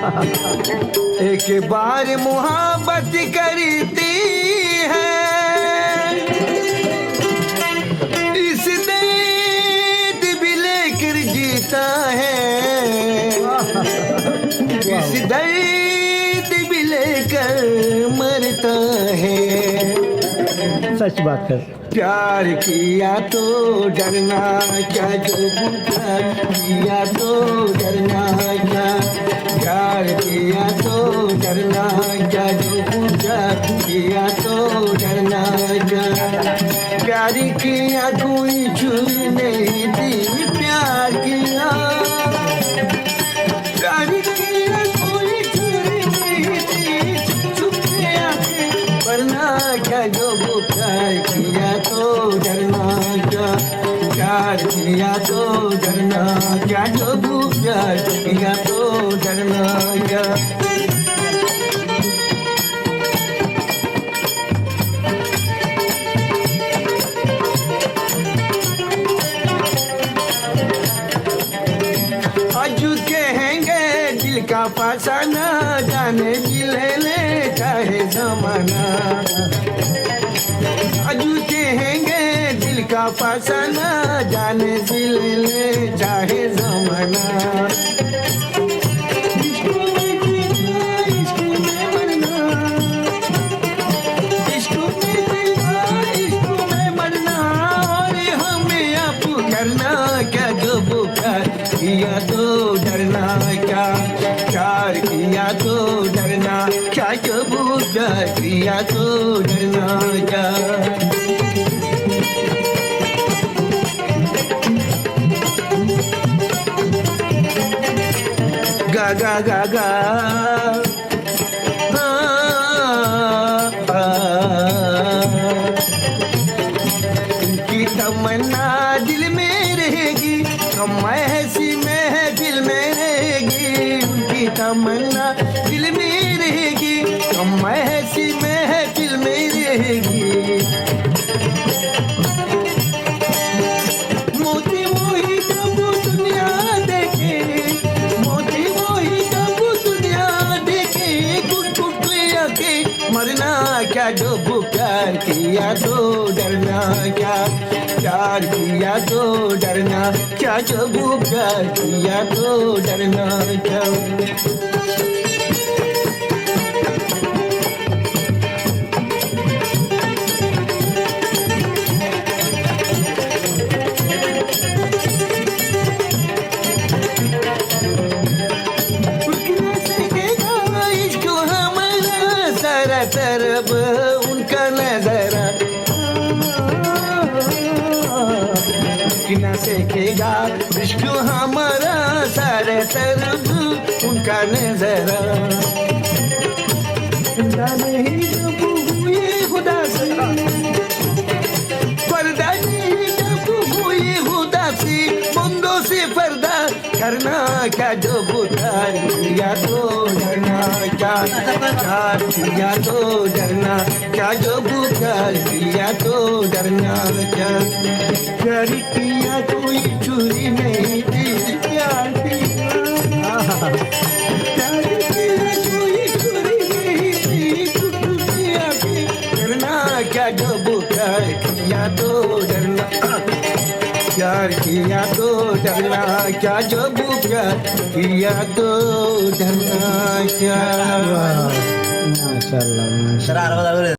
एक बार मोहब्बत करती है, इस दर्द भी लेकर जीता है, इस दर्द भी लेकर मरता है। सच बात है। प्यार किया तो डरना क्या, जो प्यार किया तो डरना क्या, प्यार किया तो डरना क्या, जो प्यार किया तो डरना क्या। प्यार किया कोई छुरी नहीं थी, प्यार किया, प्यार किया कोई छुरी नहीं थी, छुपे आके वरना क्या, जो प्यार किया तो डरना क्या, प्यार किया तो डरना क्या, जो प्यार किया तो डरना क्या। आज कहेंगे दिल का फसाना, जाने दिल ले चाहे जमाना। आज कहेंगे दिल का फसाना, जाने दिल ले चाहे जमाना। इश्क में जीना, इश्क में मरना, इश्क में जीना, इश्क में मरना, और हमें आप करना क्या, जो प्यार किया तो डरना क्या, प्यार किया तो डरना क्या, जो प्यार किया तो डरना क्या। गा गा गा गा उनकी तमन्ना दिल में रहेगी, ऐसी महफिल में रहेगी, उनकी तमन्ना दिल में रहेगी, ऐसी महफिल में रहेगी। मोती मोही कब दुनिया देखे, मोती मोही कब दुनिया देखे, कुछ कुछ के मरना क्या, जो प्यार किया तो डरना क्या, प्यार किया तो डरना क्या, जो प्यार किया तो डरना क्या। तरफ उनका नजरा किना सीखेगा, इश्क हमारा सारे तरफ उनका नजरा। नहीं जब हुए खुदा से पर्दा, नहीं जब हुए खुदा से बंदों से पर्दा करना क्या, जो प्यार किया तो डरना क्या, प्यार किया तो डरना क्या, जो प्यार किया तो डरना क्या। प्यार किया कोई चोरी नहीं थी, प्यार किया, प्यार किया कोई चोरी नहीं थी, किया डरना क्या, जो प्यार किया तो डरना, प्यार किया तो डरना क्या, जो प्यार किया तो डरना क्या। माशाल्लाह।